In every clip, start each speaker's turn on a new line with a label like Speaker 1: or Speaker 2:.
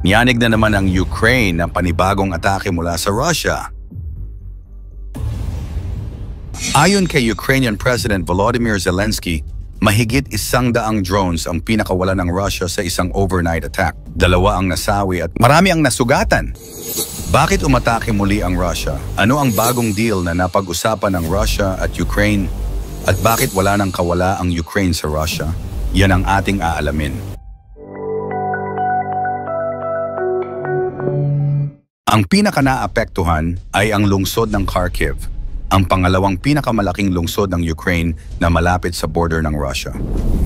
Speaker 1: Niyanig na naman ang Ukraine ng panibagong atake mula sa Russia. Ayon kay Ukrainian President Volodymyr Zelensky, mahigit 100 drones ang pinakawala ng Russia sa isang overnight attack. 2 ang nasawi at marami ang nasugatan. Bakit umatake muli ang Russia? Ano ang bagong deal na napag-usapan ng Russia at Ukraine? At bakit wala nang kawala ang Ukraine sa Russia? Yan ang ating aalamin. Ang pinaka-naapektuhan ay ang lungsod ng Kharkiv, ang pangalawang pinakamalaking lungsod ng Ukraine na malapit sa border ng Russia.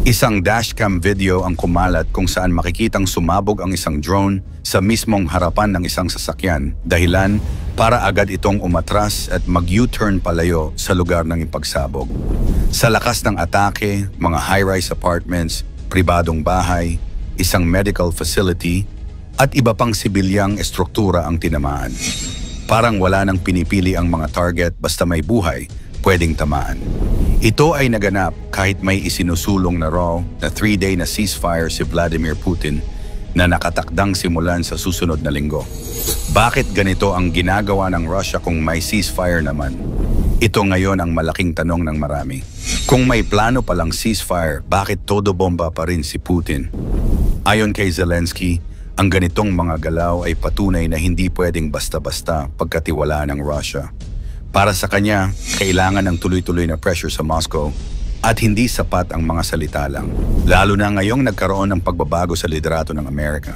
Speaker 1: Isang dashcam video ang kumalat kung saan makikitang sumabog ang isang drone sa mismong harapan ng isang sasakyan, dahilan para agad itong umatras at mag-U-turn palayo sa lugar ng ipagsabog. Sa lakas ng atake, mga high-rise apartments, pribadong bahay, isang medical facility, at iba pang sibilyang estruktura ang tinamaan. Parang wala nang pinipili ang mga target basta may buhay, pwedeng tamaan. Ito ay naganap kahit may isinusulong na raw na 3-day na ceasefire si Vladimir Putin na nakatakdang simulan sa susunod na linggo. Bakit ganito ang ginagawa ng Russia kung may ceasefire naman? Ito ngayon ang malaking tanong ng marami. Kung may plano palang ceasefire, bakit todo bomba pa rin si Putin? Ayon kay Zelensky, ang ganitong mga galaw ay patunay na hindi pwedeng basta-basta pagkatiwalaan ng Russia. Para sa kanya, kailangan ng tuloy-tuloy na pressure sa Moscow at hindi sapat ang mga salita lang. Lalo na ngayong nagkaroon ng pagbabago sa liderato ng Amerika.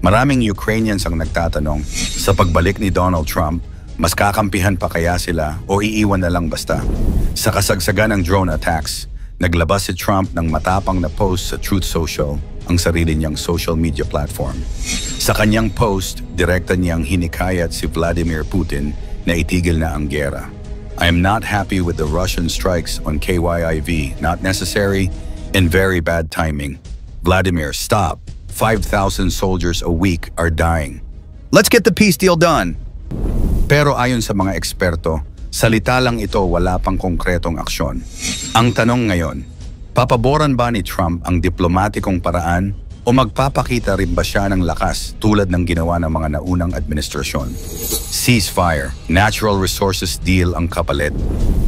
Speaker 1: Maraming Ukrainians ang nagtatanong, sa pagbalik ni Donald Trump, mas kakampihan pa kaya sila o iiwan na lang basta? Sa kasagsagan ng drone attacks, naglabas si Trump ng matapang na post sa Truth Social, ang sarili niyang social media platform. Sa kanyang post, direkta niyang hinikayat si Vladimir Putin na itigil na ang giyera. I am not happy with the Russian strikes on KYIV, not necessary and very bad timing. Vladimir, stop. 5,000 soldiers a week are dying. Let's get the peace deal done. Pero ayon sa mga eksperto, salita lang ito, wala pang konkretong aksyon. Ang tanong ngayon, papaboran ba ni Trump ang diplomatikong paraan o magpapakita rin ba siya ng lakas tulad ng ginawa ng mga naunang administrasyon? Ceasefire, natural resources deal ang kapalit.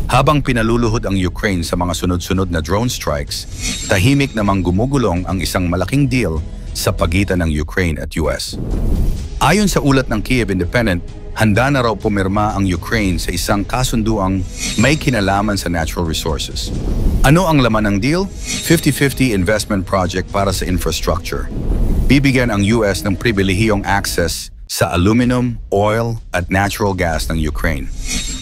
Speaker 1: Habang pinaluluhod ang Ukraine sa mga sunod-sunod na drone strikes, tahimik namang gumugulong ang isang malaking deal sa pagitan ng Ukraine at US. Ayon sa ulat ng Kyiv Independent, handa na raw pumirma ang Ukraine sa isang kasunduang may kinalaman sa natural resources. Ano ang laman ng deal? 50-50 investment project para sa infrastructure. Bibigyan ang US ng pribilehiyong access sa aluminum, oil at natural gas ng Ukraine.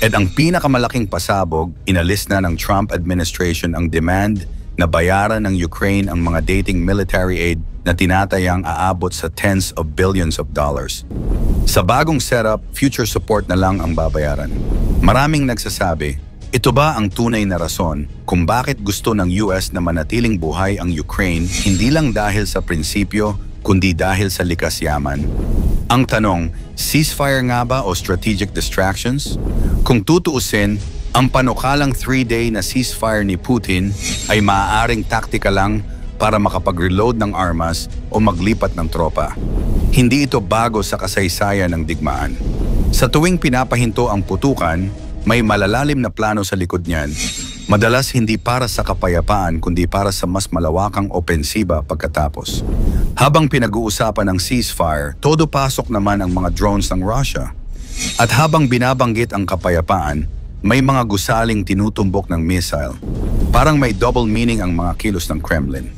Speaker 1: At ang pinakamalaking pasabog, inalis na ng Trump administration ang demand na bayaran ng Ukraine ang mga dating military aid na tinatayang aabot sa tens of billions of dollars. Sa bagong setup, future support na lang ang babayaran. Maraming nagsasabi, ito ba ang tunay na rason kung bakit gusto ng US na manatiling buhay ang Ukraine hindi lang dahil sa prinsipyo kundi dahil sa likas yaman? Ang tanong, ceasefire nga ba o strategic distractions? Kung tutuusin, ang panukalang 3-day na ceasefire ni Putin ay maaaring taktika lang para makapag-reload ng armas o maglipat ng tropa. Hindi ito bago sa kasaysayan ng digmaan. Sa tuwing pinapahinto ang putukan, may malalalim na plano sa likod niyan. Madalas hindi para sa kapayapaan kundi para sa mas malawakang opensiba pagkatapos. Habang pinag-uusapan ng ceasefire, todo pasok naman ang mga drones ng Russia. At habang binabanggit ang kapayapaan, may mga gusaling tinutumbok ng missile. Parang may double meaning ang mga kilos ng Kremlin.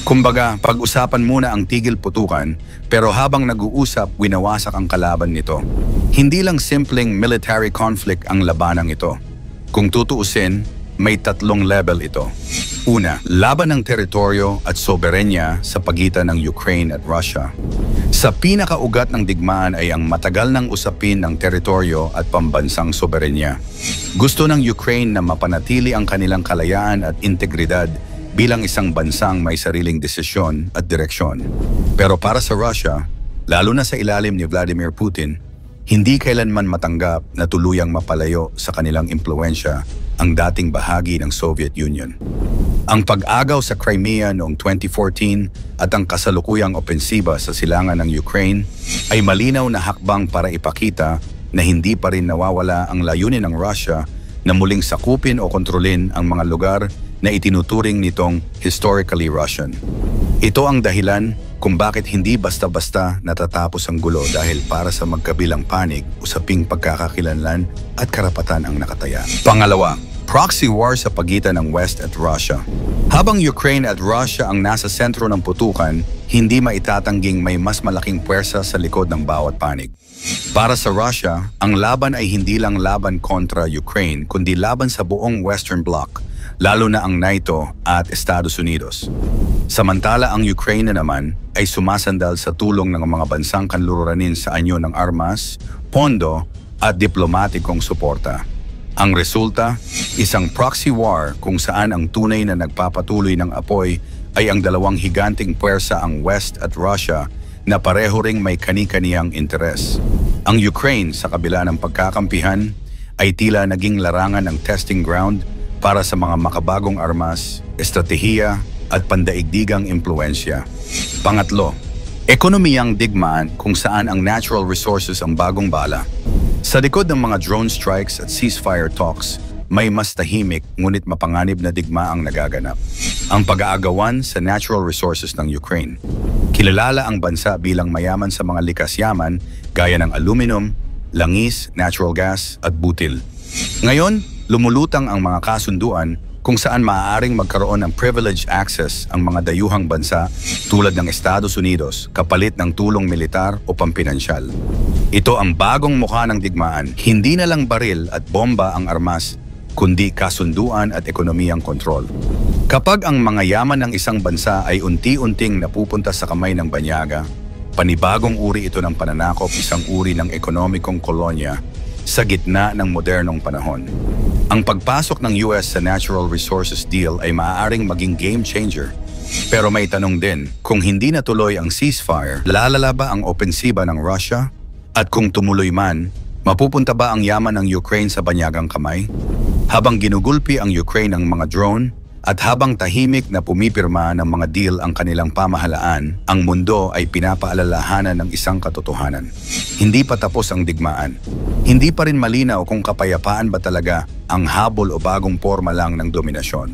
Speaker 1: Kumbaga, pag-usapan muna ang tigil putukan, pero habang nag-uusap, winawasak ang kalaban nito. Hindi lang simpleng military conflict ang labanang ito. Kung tutuusin, may 3 level ito. Una, laban ng teritoryo at soberenya sa pagitan ng Ukraine at Russia. Sa pinakaugat ng digmaan ay ang matagal ng usapin ng teritoryo at pambansang soberenya. Gusto ng Ukraine na mapanatili ang kanilang kalayaan at integridad bilang isang bansang may sariling desisyon at direksyon. Pero para sa Russia, lalo na sa ilalim ni Vladimir Putin, hindi kailanman matanggap na tuluyang mapalayo sa kanilang impluensya ang dating bahagi ng Soviet Union. Ang pag-agaw sa Crimea noong 2014 at ang kasalukuyang opensiba sa silangan ng Ukraine ay malinaw na hakbang para ipakita na hindi pa rin nawawala ang layunin ng Russia na muling sakupin o kontrolin ang mga lugar na itinuturing nitong historically Russian. Ito ang dahilan kung bakit hindi basta-basta natatapos ang gulo dahil para sa magkabilang panig, usaping pagkakakilanlan at karapatan ang nakataya. Pangalawa, proxy war sa pagitan ng West at Russia. Habang Ukraine at Russia ang nasa sentro ng putukan, hindi maitatangging may mas malaking puwersa sa likod ng bawat panig. Para sa Russia, ang laban ay hindi lang laban kontra Ukraine, kundi laban sa buong Western Bloc, lalo na ang NATO at Estados Unidos. Samantala ang Ukraine naman ay sumasandal sa tulong ng mga bansang kanluranin sa anyo ng armas, pondo at diplomatikong suporta. Ang resulta, isang proxy war kung saan ang tunay na nagpapatuloy ng apoy ay ang dalawang higanting puwersa ang West at Russia na pareho ring may kani-kaniyang interes. Ang Ukraine sa kabila ng pagkakampihan ay tila naging larangan ng testing ground para sa mga makabagong armas, estratehiya at pandaigdigang impluensya. Pangatlo, ekonomiyang digmaan kung saan ang natural resources ang bagong bala. Sa likod ng mga drone strikes at ceasefire talks, may mas tahimik ngunit mapanganib na digma ang nagaganap. Ang pag-aagawan sa natural resources ng Ukraine. Kilala ang bansa bilang mayaman sa mga likas yaman gaya ng aluminum, langis, natural gas at butil. Ngayon, lumulutang ang mga kasunduan kung saan maaaring magkaroon ng privileged access ang mga dayuhang bansa tulad ng Estados Unidos kapalit ng tulong militar o pampinansyal. Ito ang bagong mukha ng digmaan, hindi na lang baril at bomba ang armas, kundi kasunduan at ekonomiyang kontrol. Kapag ang mga yaman ng isang bansa ay unti-unting napupunta sa kamay ng banyaga, panibagong uri ito ng pananakop, isang uri ng ekonomikong kolonya sa gitna ng modernong panahon. Ang pagpasok ng US sa Natural Resources Deal ay maaaring maging game changer. Pero may tanong din, kung hindi natuloy ang ceasefire, lalala ba ang opensiba ng Russia? At kung tumuloy man, mapupunta ba ang yaman ng Ukraine sa banyagang kamay? Habang ginugulpi ang Ukraine ng mga drone, at habang tahimik na pumipirma ng mga deal ang kanilang pamahalaan, ang mundo ay pinapaalalahanan ng isang katotohanan. Hindi pa tapos ang digmaan. Hindi pa rin malinaw kung kapayapaan ba talaga ang habol o bagong forma lang ng dominasyon.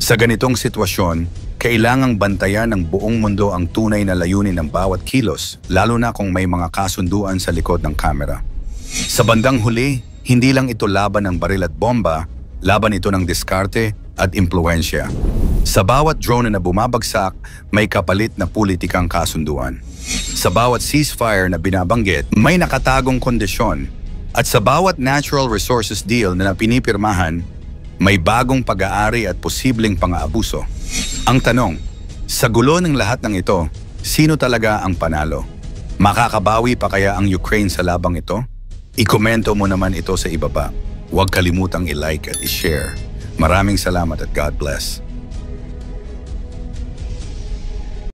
Speaker 1: Sa ganitong sitwasyon, kailangang bantayan ng buong mundo ang tunay na layunin ng bawat kilos, lalo na kung may mga kasunduan sa likod ng kamera. Sa bandang huli, hindi lang ito laban ng baril at bomba, laban ito ng diskarte at impluensya. Sa bawat drone na bumabagsak, may kapalit na politikang kasunduan. Sa bawat ceasefire na binabanggit, may nakatagong kondisyon. At sa bawat natural resources deal na pinipirmahan, may bagong pag-aari at posibleng pang-aabuso. Ang tanong, sa gulo ng lahat ng ito, sino talaga ang panalo? Makakabawi pa kaya ang Ukraine sa labang ito? I-komento mo naman ito sa ibaba. Huwag kalimutang i-like at i-share. Maraming salamat at God bless.